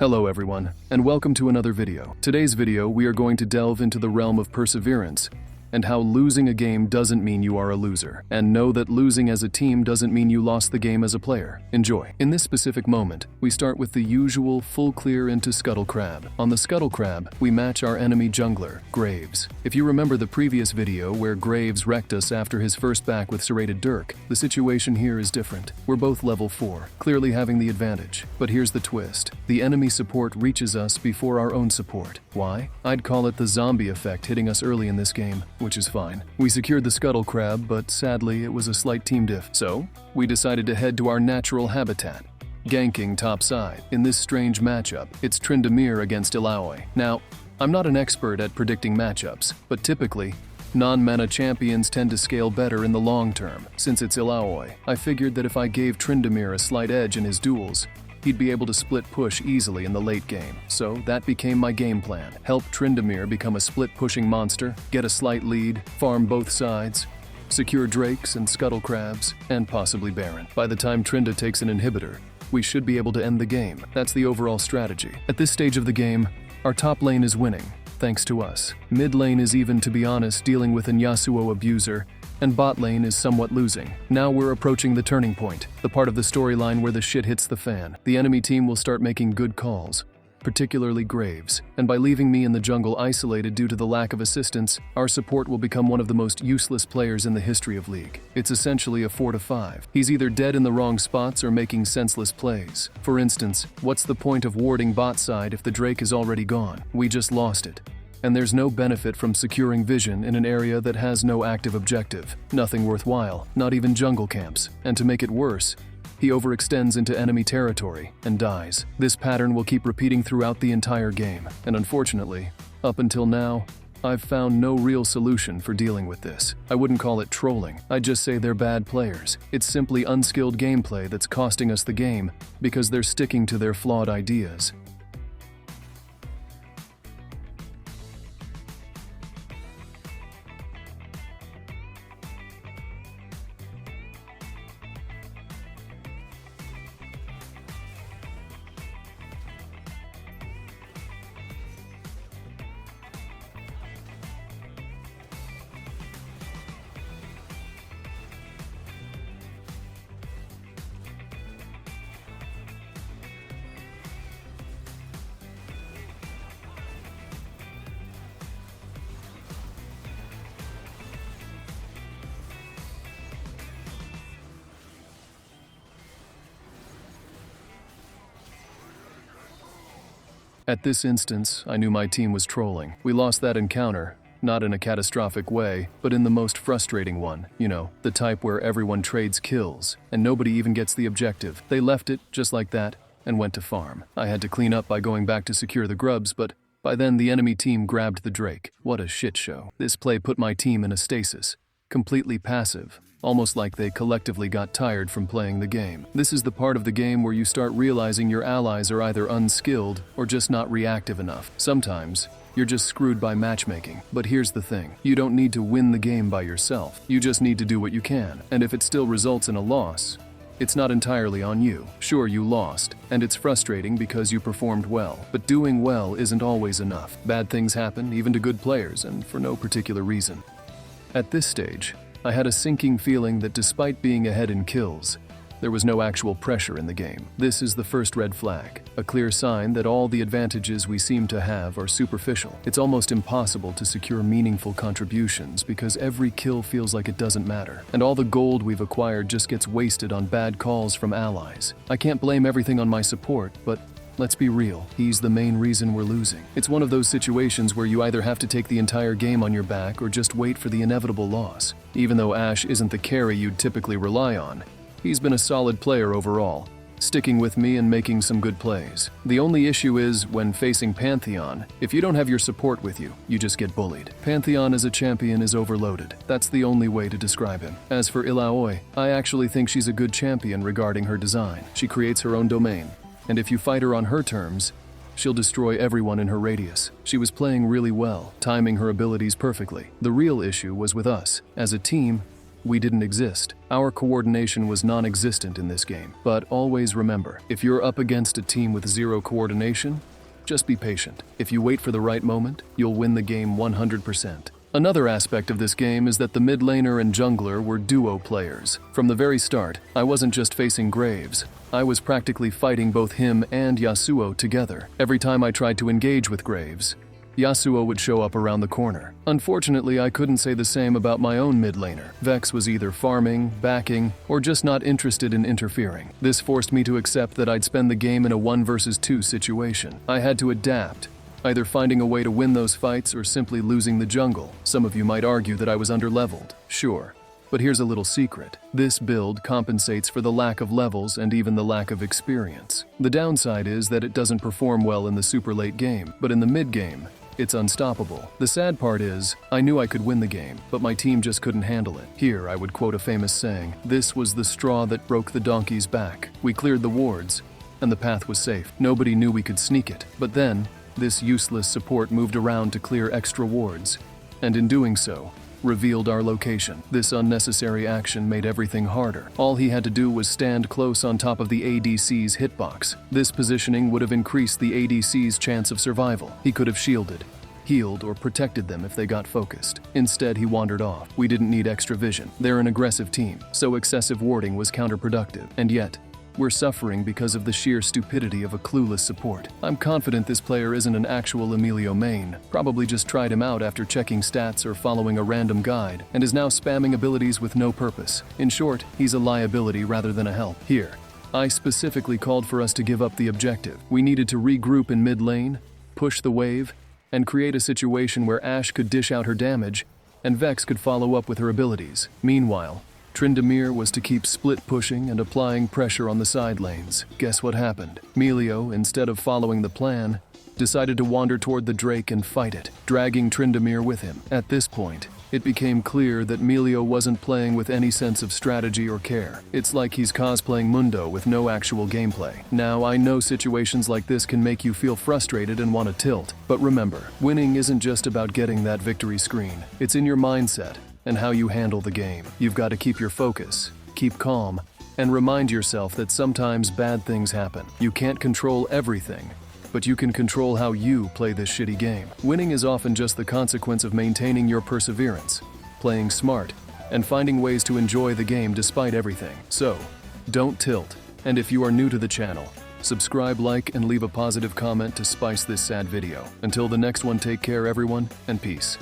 Hello everyone, and welcome to another video. Today's video, we are going to delve into the realm of perseverance and how losing a game doesn't mean you are a loser. And know that losing as a team doesn't mean you lost the game as a player. Enjoy. In this specific moment, we start with the usual full clear into Scuttle Crab. On the Scuttle Crab, we match our enemy jungler, Graves. If you remember the previous video where Graves wrecked us after his first back with Serrated Dirk, the situation here is different. We're both level 4, clearly having the advantage. But here's the twist. The enemy support reaches us before our own support. Why? I'd call it the zombie effect hitting us early in this game, which is fine. We secured the Scuttle Crab, but sadly it was a slight team diff. So, we decided to head to our natural habitat, ganking top side. In this strange matchup, it's Tryndamere against Illaoi. Now, I'm not an expert at predicting matchups, but typically, non-mana champions tend to scale better in the long term. Since it's Illaoi, I figured that if I gave Tryndamere a slight edge in his duels, he'd be able to split push easily in the late game. So that became my game plan. Help Tryndamere become a split pushing monster, get a slight lead, farm both sides, secure Drakes and Scuttle Crabs, and possibly Baron. By the time Trynda takes an inhibitor, we should be able to end the game. That's the overall strategy. At this stage of the game, our top lane is winning, thanks to us. Mid lane is even, to be honest, dealing with an Yasuo abuser, and bot lane is somewhat losing. Now we're approaching the turning point, the part of the storyline where the shit hits the fan. The enemy team will start making good calls, particularly Graves, and by leaving me in the jungle isolated due to the lack of assistance, our support will become one of the most useless players in the history of League. It's essentially a 4-5. He's either dead in the wrong spots or making senseless plays. For instance, what's the point of warding bot side if the Drake is already gone? We just lost it. And there's no benefit from securing vision in an area that has no active objective. Nothing worthwhile, not even jungle camps. And to make it worse, he overextends into enemy territory and dies. This pattern will keep repeating throughout the entire game. And unfortunately, up until now, I've found no real solution for dealing with this. I wouldn't call it trolling. I'd just say they're bad players. It's simply unskilled gameplay that's costing us the game because they're sticking to their flawed ideas. At this instance, I knew my team was trolling. We lost that encounter, not in a catastrophic way, but in the most frustrating one. You know, the type where everyone trades kills, and nobody even gets the objective. They left it, just like that, and went to farm. I had to clean up by going back to secure the grubs, but by then the enemy team grabbed the Drake. What a shit show. This play put my team in a stasis, completely passive, almost like they collectively got tired from playing the game. This is the part of the game where you start realizing your allies are either unskilled or just not reactive enough. Sometimes, you're just screwed by matchmaking. But here's the thing, you don't need to win the game by yourself. You just need to do what you can. And if it still results in a loss, it's not entirely on you. Sure, you lost, and it's frustrating because you performed well. But doing well isn't always enough. Bad things happen, even to good players, and for no particular reason. At this stage, I had a sinking feeling that despite being ahead in kills, there was no actual pressure in the game. This is the first red flag, a clear sign that all the advantages we seem to have are superficial. It's almost impossible to secure meaningful contributions because every kill feels like it doesn't matter, and all the gold we've acquired just gets wasted on bad calls from allies. I can't blame everything on my support, but let's be real, he's the main reason we're losing. It's one of those situations where you either have to take the entire game on your back or just wait for the inevitable loss. Even though Ashe isn't the carry you'd typically rely on, he's been a solid player overall, sticking with me and making some good plays. The only issue is, when facing Pantheon, if you don't have your support with you, you just get bullied. Pantheon as a champion is overloaded. That's the only way to describe him. As for Illaoi, I actually think she's a good champion regarding her design. She creates her own domain, and if you fight her on her terms, she'll destroy everyone in her radius. She was playing really well, timing her abilities perfectly. The real issue was with us. As a team, we didn't exist. Our coordination was non-existent in this game. But always remember, if you're up against a team with zero coordination, just be patient. If you wait for the right moment, you'll win the game 100%. Another aspect of this game is that the mid laner and jungler were duo players. From the very start, I wasn't just facing Graves. I was practically fighting both him and Yasuo together. Every time I tried to engage with Graves, Yasuo would show up around the corner. Unfortunately, I couldn't say the same about my own mid laner. Vex was either farming, backing, or just not interested in interfering. This forced me to accept that I'd spend the game in a 1 versus 2 situation. I had to adapt, either finding a way to win those fights or simply losing the jungle. Some of you might argue that I was underleveled. Sure. But here's a little secret. This build compensates for the lack of levels and even the lack of experience. The downside is that it doesn't perform well in the super late game, but in the mid game, it's unstoppable. The sad part is, I knew I could win the game, but my team just couldn't handle it. Here, I would quote a famous saying, "This was the straw that broke the donkey's back." We cleared the wards, and the path was safe. Nobody knew we could sneak it. But then, this useless support moved around to clear extra wards, and in doing so, revealed our location. This unnecessary action made everything harder. All he had to do was stand close on top of the ADC's hitbox. This positioning would have increased the ADC's chance of survival. He could have shielded, healed, or protected them if they got focused. Instead, he wandered off. We didn't need extra vision. They're an aggressive team, so excessive warding was counterproductive. And yet, we're suffering because of the sheer stupidity of a clueless support. I'm confident this player isn't an actual Emilio main, probably just tried him out after checking stats or following a random guide, and is now spamming abilities with no purpose. In short, he's a liability rather than a help. Here, I specifically called for us to give up the objective. We needed to regroup in mid lane, push the wave, and create a situation where Ashe could dish out her damage, and Vex could follow up with her abilities. Meanwhile, Tryndamere was to keep split pushing and applying pressure on the side lanes. Guess what happened? Melio, instead of following the plan, decided to wander toward the Drake and fight it, dragging Tryndamere with him. At this point, it became clear that Melio wasn't playing with any sense of strategy or care. It's like he's cosplaying Mundo with no actual gameplay. Now, I know situations like this can make you feel frustrated and want to tilt, but remember, winning isn't just about getting that victory screen. It's in your mindset and how you handle the game. You've got to keep your focus, keep calm, and remind yourself that sometimes bad things happen. You can't control everything, but you can control how you play this shitty game. Winning is often just the consequence of maintaining your perseverance, playing smart, and finding ways to enjoy the game despite everything. So, don't tilt. And if you are new to the channel, subscribe, like, and leave a positive comment to spice this sad video. Until the next one, take care everyone, and peace.